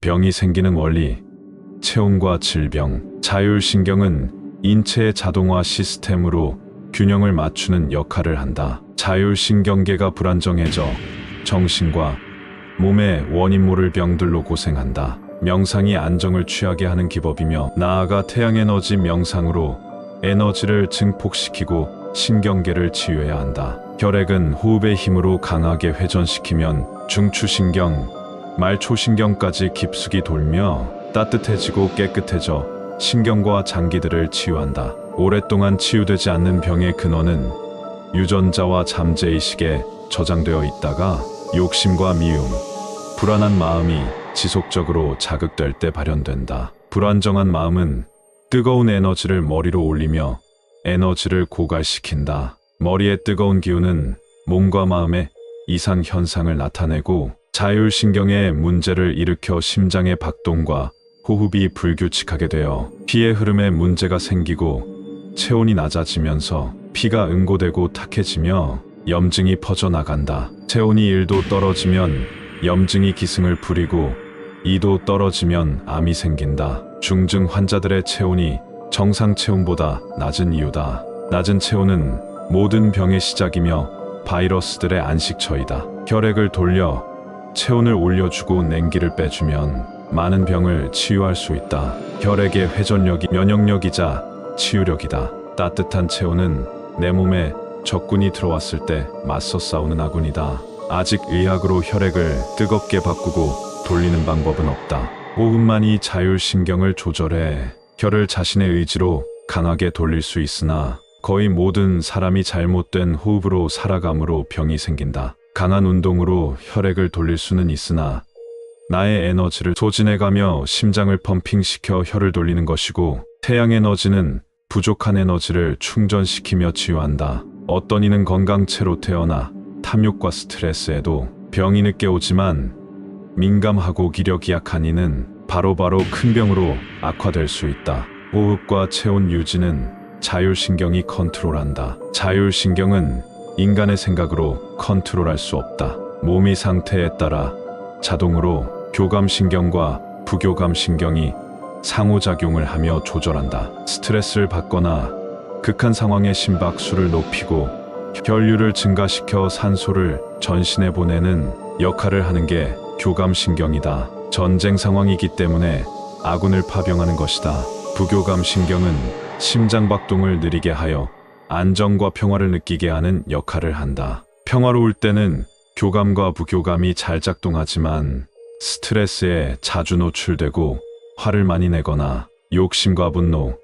병이 생기는 원리, 체온과 질병, 자율신경은 인체의 자동화 시스템으로 균형을 맞추는 역할을 한다. 자율신경계가 불안정해져 정신과 몸의 원인 모를 병들로 고생한다. 명상이 안정을 취하게 하는 기법이며 나아가 태양에너지 명상으로 에너지를 증폭시키고 신경계를 치유해야 한다. 혈액은 호흡의 힘으로 강하게 회전시키면 중추신경, 말초신경까지 깊숙이 돌며 따뜻해지고 깨끗해져 신경과 장기들을 치유한다. 오랫동안 치유되지 않는 병의 근원은 유전자와 잠재의식에 저장되어 있다가 욕심과 미움, 불안한 마음이 지속적으로 자극될 때 발현된다. 불안정한 마음은 뜨거운 에너지를 머리로 올리며 에너지를 고갈시킨다. 머리의 뜨거운 기운은 몸과 마음의 이상 현상을 나타내고 자율신경에 문제를 일으켜 심장의 박동과 호흡이 불규칙하게 되어 피의 흐름에 문제가 생기고 체온이 낮아지면서 피가 응고되고 탁해지며 염증이 퍼져나간다. 체온이 1도 떨어지면 염증이 기승을 부리고 2도 떨어지면 암이 생긴다. 중증 환자들의 체온이 정상 체온보다 낮은 이유다. 낮은 체온은 모든 병의 시작이며 바이러스들의 안식처이다. 혈액을 돌려 체온을 올려주고 냉기를 빼주면 많은 병을 치유할 수 있다. 혈액의 회전력이 면역력이자 치유력이다. 따뜻한 체온은 내 몸에 적군이 들어왔을 때 맞서 싸우는 아군이다. 아직 의학으로 혈액을 뜨겁게 바꾸고 돌리는 방법은 없다. 호흡만이 자율신경을 조절해 혈을 자신의 의지로 강하게 돌릴 수 있으나 거의 모든 사람이 잘못된 호흡으로 살아감으로 병이 생긴다. 강한 운동으로 혈액을 돌릴 수는 있으나 나의 에너지를 소진해가며 심장을 펌핑시켜 혈을 돌리는 것이고 태양 에너지는 부족한 에너지를 충전시키며 치유한다. 어떤 이는 건강체로 태어나 탐욕과 스트레스에도 병이 늦게 오지만 민감하고 기력이 약한 이는 바로바로 큰 병으로 악화될 수 있다. 호흡과 체온 유지는 자율신경이 컨트롤한다. 자율신경은 인간의 생각으로 컨트롤할 수 없다. 몸의 상태에 따라 자동으로 교감신경과 부교감신경이 상호작용을 하며 조절한다. 스트레스를 받거나 극한 상황의 심박수를 높이고 혈류를 증가시켜 산소를 전신에 보내는 역할을 하는 게 교감신경이다. 전쟁 상황이기 때문에 아군을 파병하는 것이다. 부교감신경은 심장박동을 느리게 하여 안정과 평화를 느끼게 하는 역할을 한다. 평화로울 때는 교감과 부교감이 잘 작동하지만 스트레스에 자주 노출되고 화를 많이 내거나 욕심과 분노,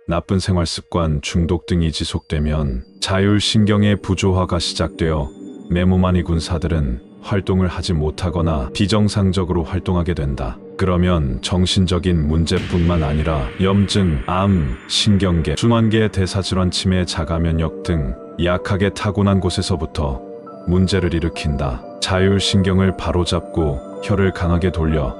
나쁜 생활습관, 중독 등이 지속되면 자율신경의 부조화가 시작되어 내 몸 안의 군사들은 활동을 하지 못하거나 비정상적으로 활동하게 된다. 그러면 정신적인 문제뿐만 아니라 염증, 암, 신경계, 순환계, 대사질환, 치매, 자가면역 등 약하게 타고난 곳에서부터 문제를 일으킨다. 자율신경을 바로잡고 혈을 강하게 돌려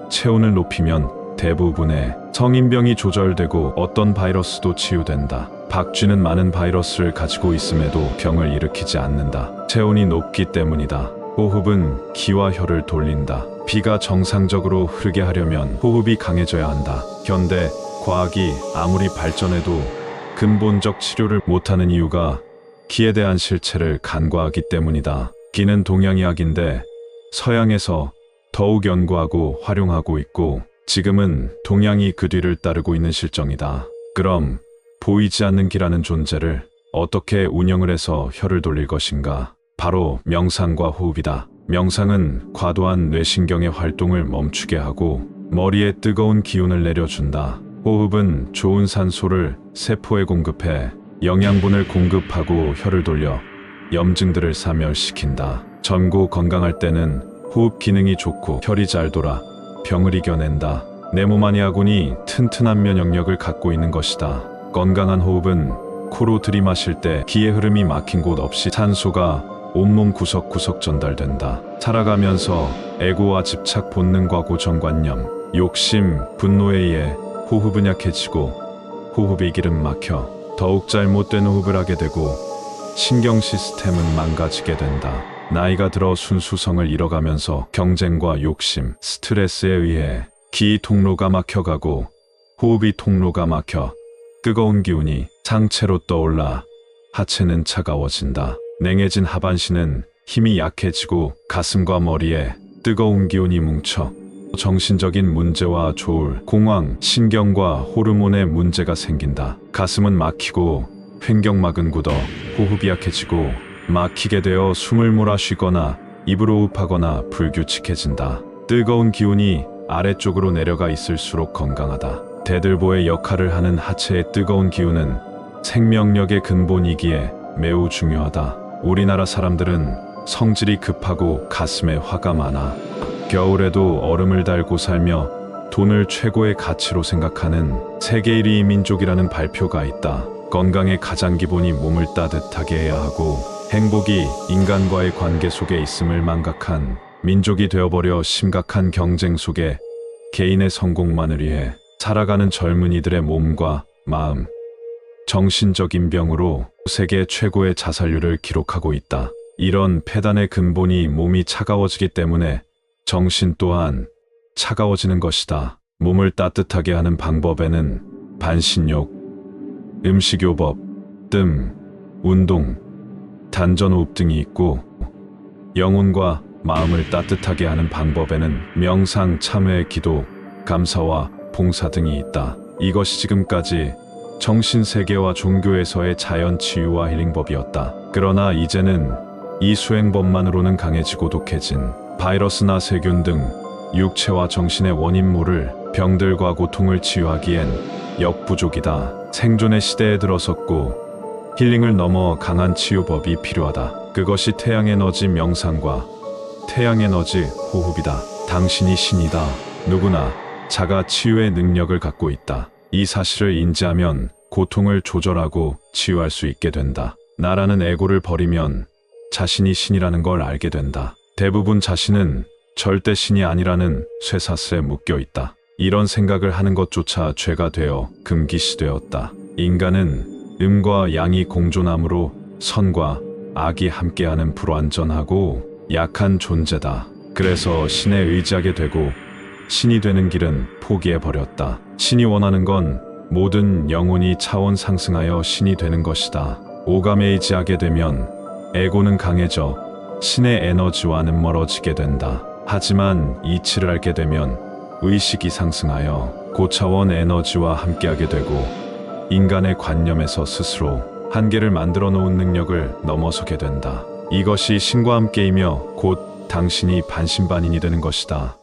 체온을 높이면 대부분의 성인병이 조절되고 어떤 바이러스도 치유된다. 박쥐는 많은 바이러스를 가지고 있음에도 병을 일으키지 않는다. 체온이 높기 때문이다. 호흡은 기와 혈을 돌린다. 비가 정상적으로 흐르게 하려면 호흡이 강해져야 한다. 현대 과학이 아무리 발전해도 근본적 치료를 못하는 이유가 기에 대한 실체를 간과하기 때문이다. 기는 동양의학인데 서양에서 더욱 연구하고 활용하고 있고 지금은 동양이 그 뒤를 따르고 있는 실정이다. 그럼 보이지 않는 기라는 존재를 어떻게 운영을 해서 혈을 돌릴 것인가? 바로 명상과 호흡이다. 명상은 과도한 뇌신경의 활동을 멈추게 하고 머리에 뜨거운 기운을 내려준다. 호흡은 좋은 산소를 세포에 공급해 영양분을 공급하고 혈을 돌려 염증들을 사멸시킨다. 젊고 건강할 때는 호흡 기능이 좋고 혈이 잘 돌아 병을 이겨낸다. 내 몸 안의 아군이 튼튼한 면역력을 갖고 있는 것이다. 건강한 호흡은 코로 들이마실 때 기의 흐름이 막힌 곳 없이 산소가 온몸 구석구석 전달된다. 살아가면서 에고와 집착, 본능과 고정관념, 욕심, 분노에 의해 호흡은 약해지고 호흡의 길은 막혀 더욱 잘못된 호흡을 하게 되고 신경 시스템은 망가지게 된다. 나이가 들어 순수성을 잃어가면서 경쟁과 욕심, 스트레스에 의해 기 통로가 막혀가고 호흡이 통로가 막혀 뜨거운 기운이 상체로 떠올라 하체는 차가워진다. 냉해진 하반신은 힘이 약해지고 가슴과 머리에 뜨거운 기운이 뭉쳐 정신적인 문제와 조울, 공황, 신경과 호르몬에 문제가 생긴다. 가슴은 막히고 횡격막은 굳어 호흡이 약해지고 막히게 되어 숨을 몰아쉬거나 입으로 호흡하거나 불규칙해진다. 뜨거운 기운이 아래쪽으로 내려가 있을수록 건강하다. 대들보의 역할을 하는 하체의 뜨거운 기운은 생명력의 근본이기에 매우 중요하다. 우리나라 사람들은 성질이 급하고 가슴에 화가 많아. 겨울에도 얼음을 달고 살며 돈을 최고의 가치로 생각하는 세계 1위 민족이라는 발표가 있다. 건강의 가장 기본이 몸을 따뜻하게 해야 하고 행복이 인간과의 관계 속에 있음을 망각한 민족이 되어버려 심각한 경쟁 속에 개인의 성공만을 위해 살아가는 젊은이들의 몸과 마음, 정신적인 병으로 세계 최고의 자살률을 기록하고 있다. 이런 폐단의 근본이 몸이 차가워지기 때문에 정신 또한 차가워지는 것이다. 몸을 따뜻하게 하는 방법에는 반신욕, 음식요법, 뜸, 운동, 단전호흡 등이 있고 영혼과 마음을 따뜻하게 하는 방법에는 명상, 참회, 기도, 감사와 봉사 등이 있다. 이것이 지금까지 정신세계와 종교에서의 자연 치유와 힐링법이었다. 그러나 이제는 이 수행법만으로는 강해지고 독해진 바이러스나 세균 등 육체와 정신의 원인 모를 병들과 고통을 치유하기엔 역부족이다. 생존의 시대에 들어섰고 힐링을 넘어 강한 치유법이 필요하다. 그것이 태양에너지 명상과 태양에너지 호흡이다. 당신이 신이다. 누구나 자가 치유의 능력을 갖고 있다. 이 사실을 인지하면 고통을 조절하고 치유할 수 있게 된다. 나라는 에고를 버리면 자신이 신이라는 걸 알게 된다. 대부분 자신은 절대 신이 아니라는 쇠사슬에 묶여 있다. 이런 생각을 하는 것조차 죄가 되어 금기시되었다. 인간은 음과 양이 공존함으로 선과 악이 함께하는 불완전하고 약한 존재다. 그래서 신에 의지하게 되고 신이 되는 길은 포기해버렸다. 신이 원하는 건 모든 영혼이 차원 상승하여 신이 되는 것이다. 오감에 의지하게 되면 에고는 강해져 신의 에너지와는 멀어지게 된다. 하지만 이치를 알게 되면 의식이 상승하여 고차원 에너지와 함께하게 되고 인간의 관념에서 스스로 한계를 만들어 놓은 능력을 넘어서게 된다. 이것이 신과 함께이며 곧 당신이 반신반인이 되는 것이다.